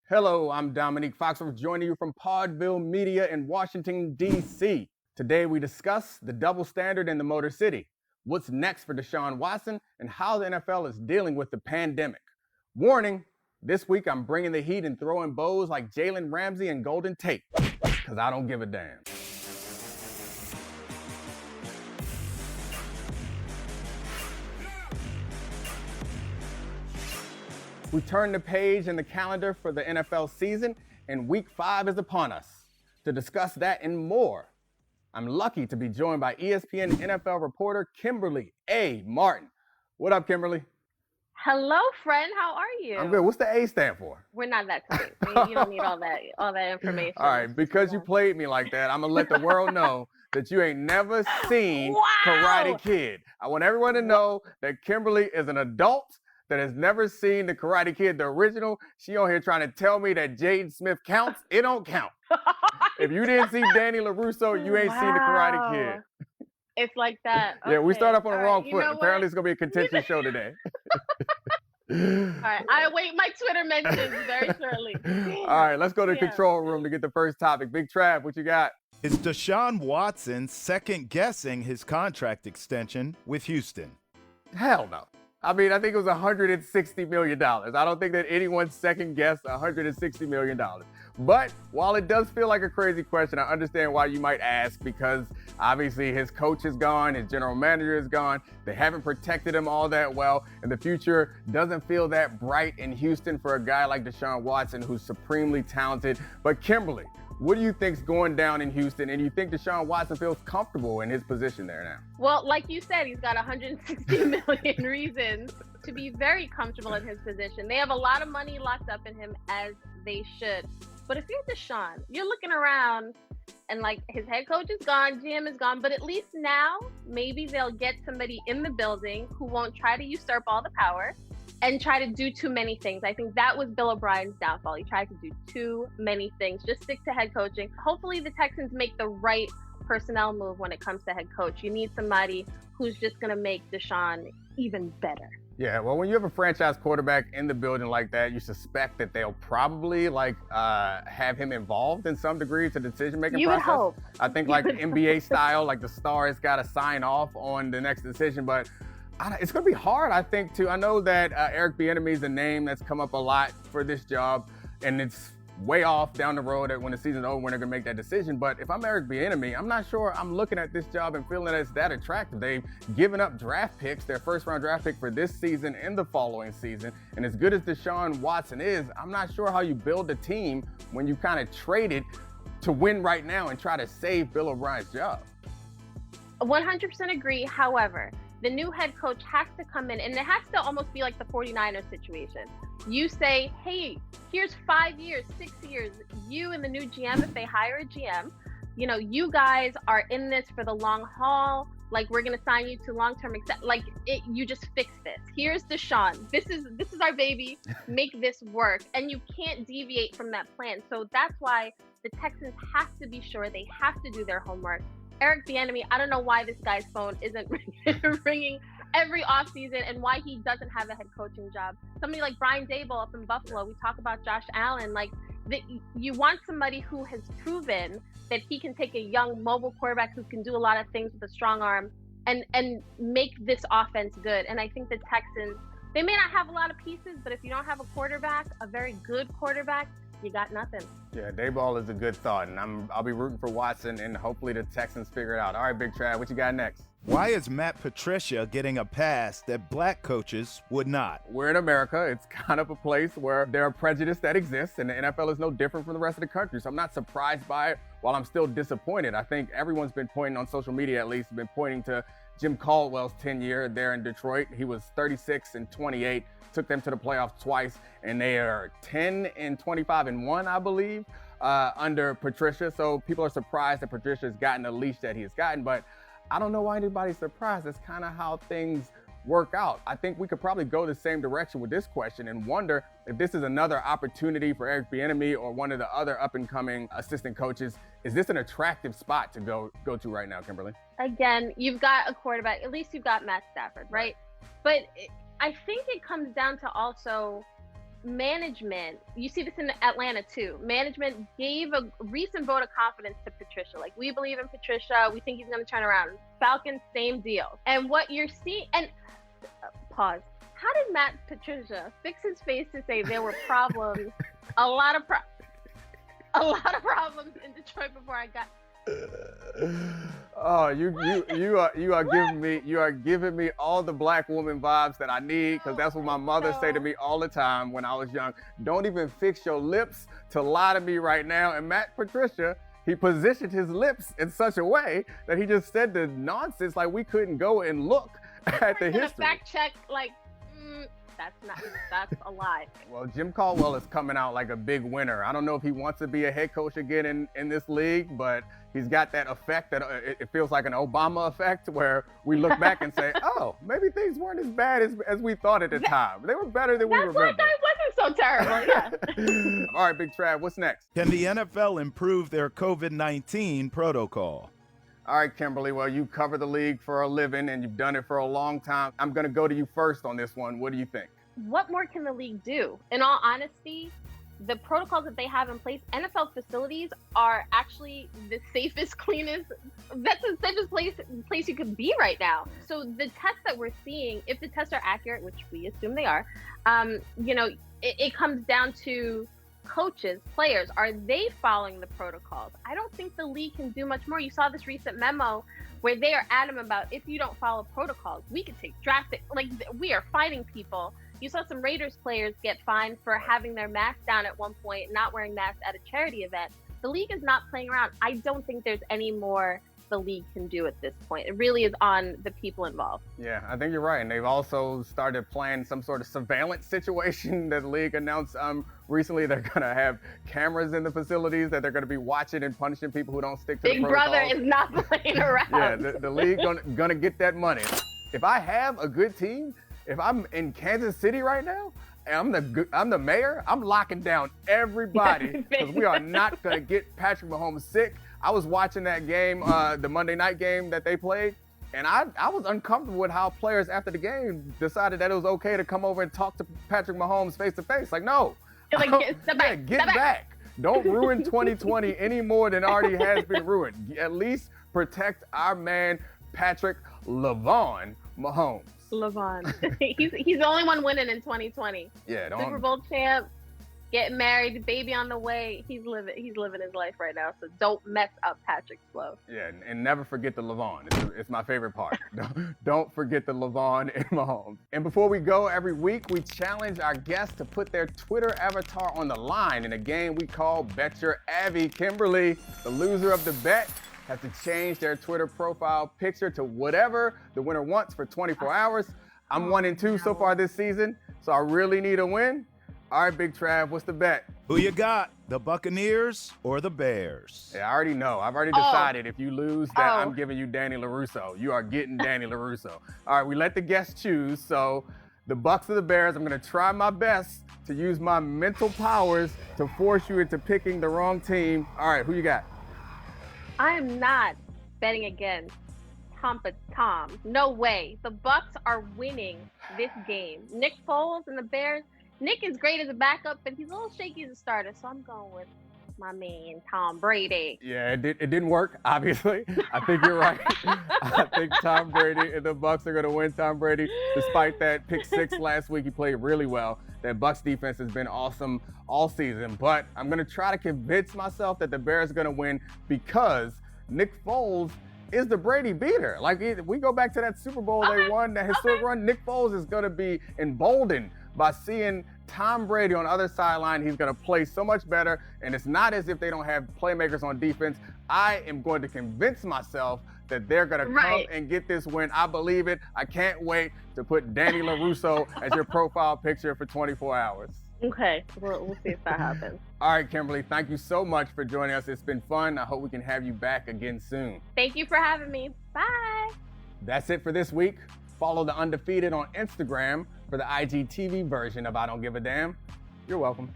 Hello, I'm Domonique Foxworth, joining you from Podville Media in Washington, D.C. Today we discuss the double standard in the Motor City, what's next for Deshaun Watson, and how the NFL is dealing with the pandemic. Warning, this week I'm bringing the heat and throwing bows like Jalen Ramsey and Golden Tate, because I don't give a damn. We turn the page in the calendar for the NFL season, and Week 5 is upon us. To discuss that and more, I'm lucky to be joined by ESPN NFL reporter Kimberley A. Martin. What up, Kimberly? Hello, friend. How are you? I'm good. What's the A stand for? We're not that tight. You don't need all that information. All right, because you played me like that, I'm going to let the world know that you ain't never seen Karate Kid. I want everyone to know that Kimberly is an adult that has never seen the Karate Kid, the original. She on here trying to tell me that Jaden Smith counts. It don't count. If you didn't see Danny LaRusso, you ain't seen the Karate Kid. It's like that. Okay. Yeah, we start off on the wrong foot. Apparently, what? It's going to be a contentious show today. All right, I await my Twitter mentions very shortly. All right, let's go to the control room to get the first topic. Big Trav, what you got? Is Deshaun Watson second-guessing his contract extension with Houston? Hell no. I mean, I think it was $160 million. I don't think that anyone second-guessed $160 million. But while it does feel like a crazy question, I understand why you might ask, because obviously his coach is gone, his general manager is gone. They haven't protected him all that well, and the future doesn't feel that bright in Houston for a guy like Deshaun Watson, who's supremely talented. But Kimberly, what do you think's going down in Houston, and you think Deshaun Watson feels comfortable in his position there now? Well, like you said, he's got 160 million reasons to be very comfortable in his position. They have a lot of money locked up in him, as they should. But if you're Deshaun, you're looking around and like his head coach is gone, GM is gone, but at least now maybe they'll get somebody in the building who won't try to usurp all the power and try to do too many things. I think that was Bill O'Brien's downfall. He tried to do too many things. Just stick to head coaching. Hopefully the Texans make the right personnel move when it comes to head coach. You need somebody who's just going to make Deshaun even better. Yeah, well, when you have a franchise quarterback in the building like that, you suspect that they'll probably have him involved in some degree to the decision-making process. You would hope. I think like NBA style, like the star has got to sign off on the next decision, but it's going to be hard, I think, too. I know that Eric Bieniemy is a name that's come up a lot for this job, and it's way off down the road when the season's over when they're going to make that decision. But if I'm Eric Bieniemy, I'm not sure I'm looking at this job and feeling that it's that attractive. They've given up draft picks, their first-round draft pick for this season and the following season. And as good as Deshaun Watson is, I'm not sure how you build a team when you kind of traded to win right now and try to save Bill O'Brien's job. 100% agree. However, the new head coach has to come in, and it has to almost be like the 49ers situation. You say, hey, here's 5 years, 6 years. You and the new GM, if they hire a GM, you guys are in this for the long haul. Like, we're going to sign you to long-term, you just fix this. Here's Deshaun. This is our baby. Make this work. And you can't deviate from that plan. So that's why the Texans have to be sure they have to do their homework. Eric Bieniemy, I don't know why this guy's phone isn't ringing every offseason and why he doesn't have a head coaching job. Somebody like Brian Daboll up in Buffalo, we talk about Josh Allen. You want somebody who has proven that he can take a young mobile quarterback who can do a lot of things with a strong arm and make this offense good. And I think the Texans, they may not have a lot of pieces, but if you don't have a quarterback, a very good quarterback, you got nothing. Yeah, Daboll is a good thought, and I'll be rooting for Watson, and hopefully the Texans figure it out. All right, Big Trav, what you got next? Why is Matt Patricia getting a pass that black coaches would not? We're in America. It's kind of a place where there are prejudice that exists, and the NFL is no different from the rest of the country. So I'm not surprised by it, while I'm still disappointed. I think everyone's been pointing, on social media at least, been pointing to Jim Caldwell's tenure there in Detroit. He was 36-28. Took them to the playoffs twice, and they are 10-25-1, I believe, under Patricia. So people are surprised that Patricia has gotten the leash that he has gotten, but I don't know why anybody's surprised. That's kind of how things work out. I think we could probably go the same direction with this question and wonder if this is another opportunity for Eric Bieniemy or one of the other up-and-coming assistant coaches. Is this an attractive spot to go to right now, Kimberly? Again, you've got a quarterback. At least you've got Matt Stafford, right? But I think it comes down to also management, you see this in Atlanta too, management gave a recent vote of confidence to Patricia. Like, we believe in Patricia. We think he's going to turn around. Falcons, same deal. And what you're seeing, and pause. How did Matt Patricia fix his face to say there were problems, a lot of problems in Detroit before I got? Oh, you are giving me all the black woman vibes that I need, because that's what my mother say to me all the time when I was young. Don't even fix your lips to lie to me right now. And Matt Patricia, he positioned his lips in such a way that he just said the nonsense like we couldn't go and look at the history. Fact check, like, that's a lie. Well, Jim Caldwell is coming out like a big winner. I don't know if he wants to be a head coach again in this league, but he's got that effect that it feels like an Obama effect, where we look back and say, oh, maybe things weren't as bad as we thought at the time. They were better than we remember. That's like, I wasn't so terrible, yeah. All right, Big Trav, what's next? Can the NFL improve their COVID-19 protocol? All right, Kimberly, well, you cover the league for a living and you've done it for a long time. I'm going to go to you first on this one. What do you think? What more can the league do? In all honesty, the protocols that they have in place, NFL facilities are actually the safest, cleanest, that's the safest place you could be right now. So the tests that we're seeing, if the tests are accurate, which we assume they are, it comes down to coaches, players, are they following the protocols? I don't think the league can do much more. You saw this recent memo where they are adamant about, if you don't follow protocols, we could take drastic, like, we are fighting people. You saw some Raiders players get fined for having their mask down at one point, not wearing masks at a charity event. The league is not playing around. I don't think there's any more the league can do at this point. It really is on the people involved. Yeah, I think you're right. And they've also started planning some sort of surveillance situation that the league announced recently. They're going to have cameras in the facilities that they're going to be watching and punishing people who don't stick to the protocols. Big Brother is not playing around. Yeah, the league going to get that money. If I have a good team, if I'm in Kansas City right now, and I'm the mayor, I'm locking down everybody, because we are not going to get Patrick Mahomes sick. I was watching that game, the Monday night game that they played, and I was uncomfortable with how players after the game decided that it was okay to come over and talk to Patrick Mahomes face to face. Like, no. Like, get back. Don't ruin 2020 any more than already has been ruined. At least protect our man, Patrick LeVon Mahomes. LeVon. he's the only one winning in 2020. Yeah, Super Bowl champ, getting married, baby on the way. He's living his life right now. So don't mess up Patrick's flow. Yeah, and never forget the LeVon. It's my favorite part. Don't forget the LeVon and Mahomes. And before we go, every week we challenge our guests to put their Twitter avatar on the line in a game we call Bet Your Avy. Kimberly, the loser of the bet, has to change their Twitter profile picture to whatever the winner wants for 24 hours. I'm 1-2 so far this season, so I really need a win. All right, Big Trav, what's the bet? Who you got, the Buccaneers or the Bears? Yeah, I already know. I've already decided if you lose that, I'm giving you Danny LaRusso. You are getting Danny LaRusso. All right, we let the guests choose, so the Bucs or the Bears. I'm going to try my best to use my mental powers to force you into picking the wrong team. All right, who you got? I'm not betting against Tom. No way. The Bucs are winning this game. Nick Foles and the Bears. Nick is great as a backup, but he's a little shaky as a starter, so I'm going with my man, Tom Brady. Yeah, it didn't work, obviously. I think you're right. I think Tom Brady and the Bucs are going to win. Tom Brady, despite that pick six last week, he played really well. That Bucs defense has been awesome all season. But I'm going to try to convince myself that the Bears are going to win because Nick Foles is the Brady beater. Like, we go back to that Super Bowl they won, that historic run. Nick Foles is going to be emboldened by seeing Tom Brady on the other sideline. He's going to play so much better, and it's not as if they don't have playmakers on defense. I am going to convince myself that they're going to come and get this win. I believe it. I can't wait to put Danny LaRusso as your profile picture for 24 hours. Okay, we'll see if that happens. All right, Kimberly, thank you so much for joining us. It's been fun. I hope we can have you back again soon. Thank you for having me. Bye. That's it for this week. Follow the Undefeated on Instagram for the IGTV version of I Don't Give a Damn. You're welcome.